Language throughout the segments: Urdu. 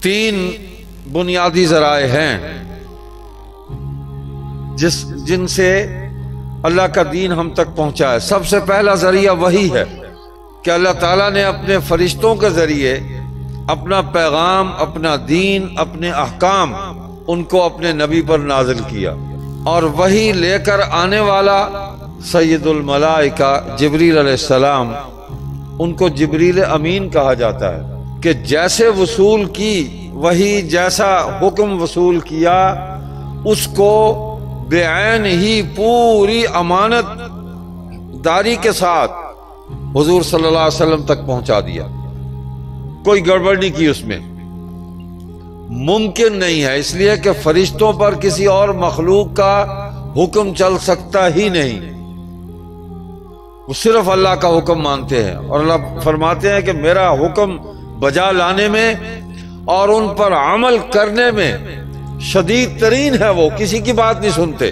تین بنیادی ذرائع ہیں جن سے اللہ کا دین ہم تک پہنچا ہے۔ سب سے پہلا ذریعہ وحی ہے کہ اللہ تعالیٰ نے اپنے فرشتوں کے ذریعے اپنا پیغام، اپنا دین، اپنے احکام ان کو اپنے نبی پر نازل کیا، اور وحی لے کر آنے والا سید الملائکہ جبریل علیہ السلام، ان کو جبریل امین کہا جاتا ہے، کہ جیسے وصول کی وحی، جیسا حکم وصول کیا، اس کو بے عین ہی پوری امانت داری کے ساتھ حضور صلی اللہ علیہ وسلم تک پہنچا دیا، کوئی گڑبڑ نہیں کی اس میں۔ ممکن نہیں ہے، اس لیے کہ فرشتوں پر کسی اور مخلوق کا حکم چل سکتا ہی نہیں، وہ صرف اللہ کا حکم مانتے ہیں، اور اللہ فرماتے ہیں کہ میرا حکم بجا لانے میں اور ان پر عمل کرنے میں شدید ترین ہے، وہ کسی کی بات نہیں سنتے۔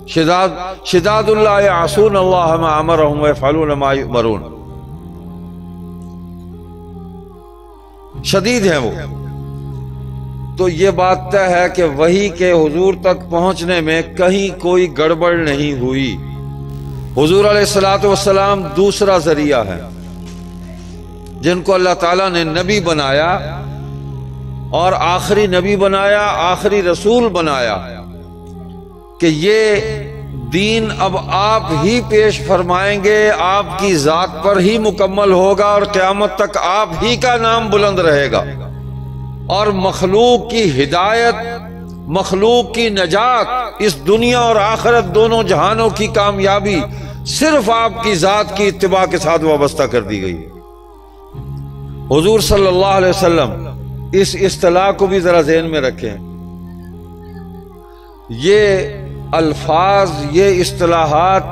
شداد اللہ یعصون اللہ ما امرهم ویفعلون ما یؤمرون، شدید ہیں وہ۔ تو یہ بات طے ہے کہ وحی کے حضور تک پہنچنے میں کہیں کوئی گڑبڑ نہیں ہوئی۔ حضور علیہ الصلوۃ والسلام دوسرا ذریعہ ہے جن کو اللہ تعالیٰ نے نبی بنایا، اور آخری نبی بنایا، آخری رسول بنایا، کہ یہ دین اب آپ ہی پیش فرمائیں گے، آپ کی ذات پر ہی مکمل ہوگا، اور قیامت تک آپ ہی کا نام بلند رہے گا، اور مخلوق کی ہدایت، مخلوق کی نجات، اس دنیا اور آخرت دونوں جہانوں کی کامیابی صرف آپ کی ذات کی اتباع کے ساتھ وابستہ کر دی گئی۔ حضور صلی اللہ علیہ وسلم، اس اصطلاح کو بھی ذرا ذہن میں رکھیں، یہ الفاظ، یہ اصطلاحات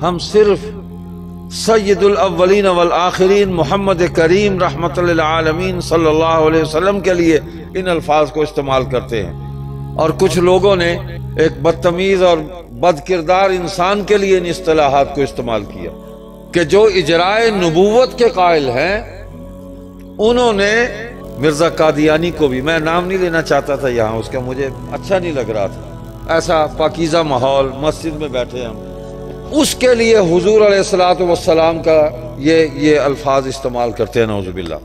ہم صرف سید الاولین والآخرین محمد کریم رحمت للعالمین صلی اللہ علیہ وسلم کے لیے ان الفاظ کو استعمال کرتے ہیں، اور کچھ لوگوں نے ایک بدتمیز اور بد کردار انسان کے لیے ان اصطلاحات کو استعمال کیا، کہ جو اجرائے نبوت کے قائل ہیں، انہوں نے مرزا قادیانی کو بھی، میں نام نہیں لینا چاہتا تھا یہاں، اس کا مجھے اچھا نہیں لگ رہا تھا، ایسا پاکیزہ ماحول، مسجد میں بیٹھے ہم، اس کے لیے حضور علیہ الصلوۃ والسلام کا یہ الفاظ استعمال کرتے ہیں، نعوذ باللہ۔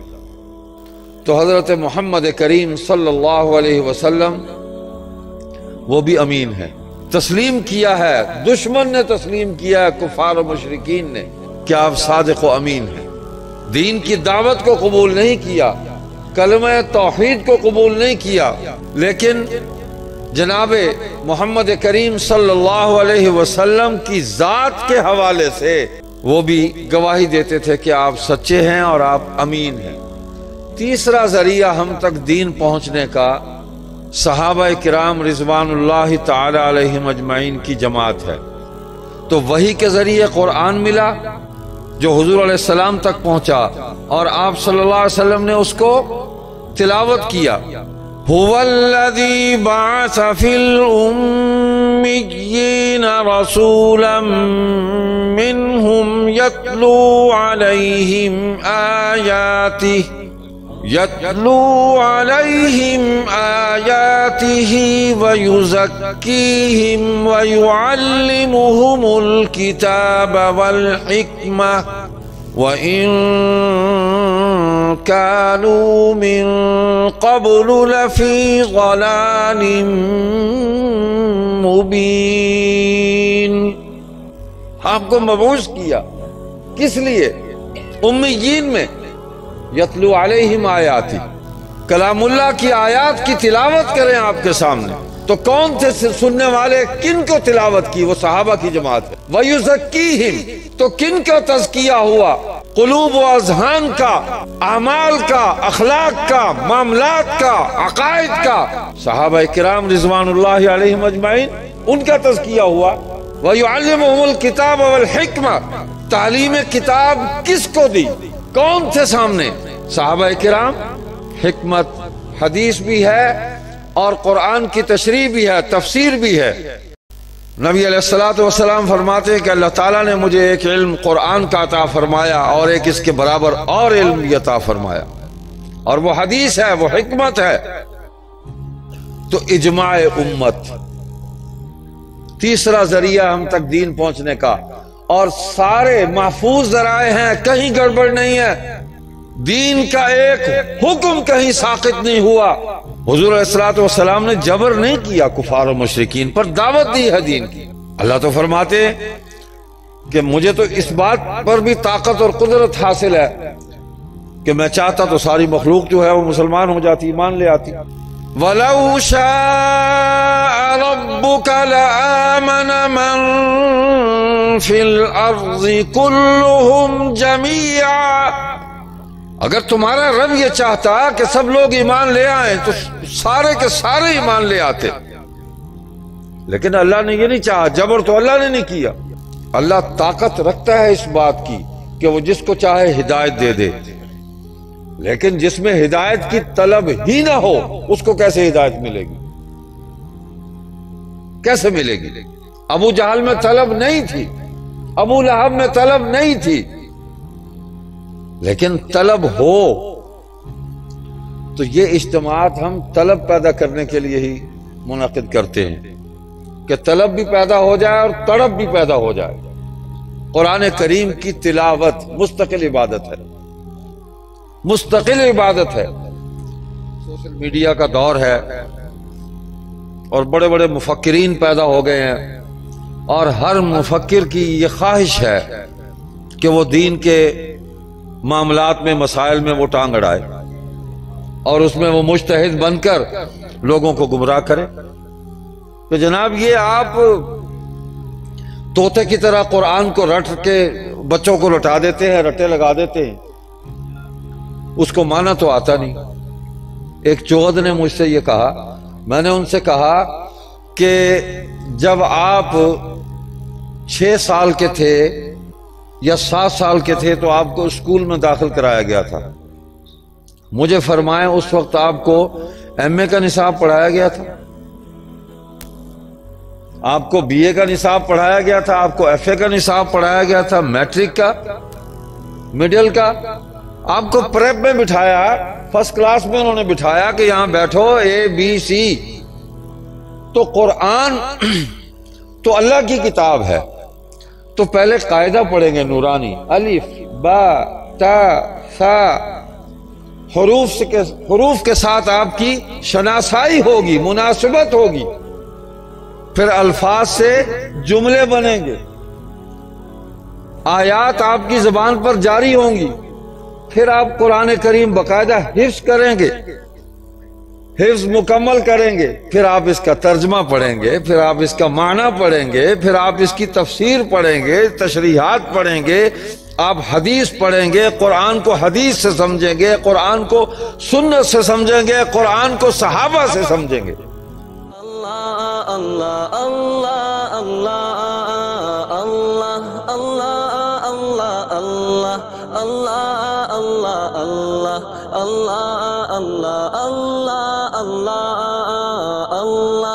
تو حضرت محمد کریم صلی اللہ علیہ وسلم وہ بھی امین ہے، تسلیم کیا ہے، دشمن نے تسلیم کیا ہے، کفار و مشرکین نے، کہ آپ صادق و امین ہیں۔ دین کی دعوت کو قبول نہیں کیا، کلمہ توحید کو قبول نہیں کیا، لیکن جناب محمد کریم صلی اللہ علیہ وسلم کی ذات کے حوالے سے وہ بھی گواہی دیتے تھے کہ آپ سچے ہیں اور آپ امین ہیں۔ تیسرا ذریعہ ہم تک دین پہنچنے کا صحابہ کرام رضوان اللہ تعالی علیہم اجمعین کی جماعت ہے۔ تو وحی کے ذریعے قرآن ملا جو حضور علیہ السلام تک پہنچا، اور آپ صلی اللہ علیہ وسلم نے اس کو تلاوت کیا۔ هو الذي بعث في الأميين رسولا منهم يتلو عليهم آياته ويزكيهم ويعلمهم الكتاب والحكمة وَإِن كَانُوا مِن قَبْلُ لَفِي ضَلَالٍ مُبِينٍ۔ آپ کو مبعوث کیا کس لیے؟ امیین میں، یتلو علیہم آیاتی، کلام اللہ کی آیات کی تلاوت کریں آپ کے سامنے۔ تو کون تھے سننے والے؟ کن کو تلاوت کی؟ وہ صحابہ کی جماعت ہے۔ وَيُزَكِّيهِمْ، تو کن کا تزکیہ ہوا؟ قلوب و اذہان کا، اعمال کا، اخلاق کا، معاملات کا، عقائد کا۔ صحابہ کرام رضوان اللہ علیہم اجمعین، ان کا تزکیہ ہوا۔ وَيُعَلِّمُهُمُ الْكِتَابَ وَالْحِكْمَةَ، تعلیم کتاب کس کو دی؟ کون تھے سامنے؟ صحابہ کرام۔ حکمت، حدیث بھی ہے اور قرآن کی تشریح بھی ہے، تفسیر بھی ہے۔ نبی علیہ الصلوۃ والسلام فرماتے ہیں کہ اللہ تعالیٰ نے مجھے ایک علم قرآن کا عطا فرمایا اور ایک اس کے برابر اور علم عطا فرمایا۔ اور وہ حدیث ہے، وہ حکمت ہے۔ تو اجماع امت تیسرا ذریعہ ہم تک دین پہنچنے کا، اور سارے محفوظ ذرائع ہیں، کہیں گڑبڑ نہیں ہے، دین کا ایک حکم کہیں ساقط نہیں ہوا۔ حضور علیہ الصلوۃ والسلام نے جبر نہیں کیا کفار و مشرکین پر، دعوت دی ہے دین کی۔ اللہ تو فرماتے ہیں کہ مجھے تو اس بات پر بھی طاقت اور قدرت حاصل ہے کہ میں چاہتا تو ساری مخلوق جو ہے وہ مسلمان ہو جاتی، ایمان لے آتی۔ وَلَوْ شَاءَ رَبُّكَ لَآمَنَ مَن فِي الْأَرْضِ كُلُّهُمْ جَمِيعًا، اگر تمہارا رب یہ چاہتا کہ سب لوگ ایمان لے آئیں تو سارے کے سارے ایمان لے آتے، لیکن اللہ نے یہ نہیں چاہا، جبر تو اللہ نے نہیں کیا۔ اللہ طاقت رکھتا ہے اس بات کی کہ وہ جس کو چاہے ہدایت دے دے، لیکن جس میں ہدایت کی طلب ہی نہ ہو اس کو کیسے ہدایت ملے گی؟ کیسے ملے گی؟ ابو جہل میں طلب نہیں تھی، ابو لہب میں طلب نہیں تھی، لیکن طلب ہو تو یہ اجتماعات ہم طلب پیدا کرنے کے لیے ہی منعقد کرتے ہیں کہ طلب بھی پیدا ہو جائے اور تڑپ بھی پیدا ہو جائے۔ قرآن کریم کی تلاوت مستقل عبادت ہے، مستقل عبادت ہے۔ سوشل میڈیا کا دور ہے اور بڑے بڑے مفکرین پیدا ہو گئے ہیں، اور ہر مفکر کی یہ خواہش ہے کہ وہ دین کے معاملات میں، مسائل میں وہ ٹانگ اڑائے اور اس میں وہ مجتہد بن کر لوگوں کو گمراہ کرے۔ تو جناب یہ آپ طوطے کی طرح قرآن کو رٹ کے بچوں کو لٹا دیتے ہیں، رٹے لگا دیتے ہیں، اس کو مانا تو آتا نہیں۔ ایک چوہد نے مجھ سے یہ کہا، میں نے ان سے کہا کہ جب آپ 6 سال کے تھے یا 7 سال کے تھے تو آپ کو اسکول میں داخل کرایا گیا تھا، مجھے فرمائیں اس وقت آپ کو ایم اے کا نصاب پڑھایا گیا تھا، آپ کو بی اے کا نصاب پڑھایا گیا تھا، آپ کو ایف اے کا نصاب پڑھایا گیا تھا، میٹرک کا، مڈل کا، آپ کو پریپ میں بٹھایا، فرسٹ کلاس میں انہوں نے بٹھایا کہ یہاں بیٹھو اے بی سی۔ تو قرآن تو اللہ کی کتاب ہے، تو پہلے قاعدہ پڑھیں گے نورانی، الف با تا ثا، حروف کے ساتھ آپ کی شناسائی ہوگی، مناسبت ہوگی، پھر الفاظ سے جملے بنیں گے، آیات آپ کی زبان پر جاری ہوں گی، پھر آپ قرآن کریم باقاعدہ حفظ کریں گے، حفظ مکمل کریں گے، پھر آپ اس کا ترجمہ پڑھیں گے، پھر آپ اس کا معنی پڑھیں گے، پھر آپ اس کی تفسیر پڑھیں گے، تشریحات پڑھیں گے، آپ حدیث پڑھیں گے، قرآن کو حدیث سے سمجھیں گے، قرآن کو سنت سے سمجھیں گے، قرآن کو صحابہ سے سمجھیں گے۔ اللہ اللہ اللہ اللہ اللہ اللہ اللہ اللہ اللہ اللہ اللہ اللہ اللہ اللہ اللہ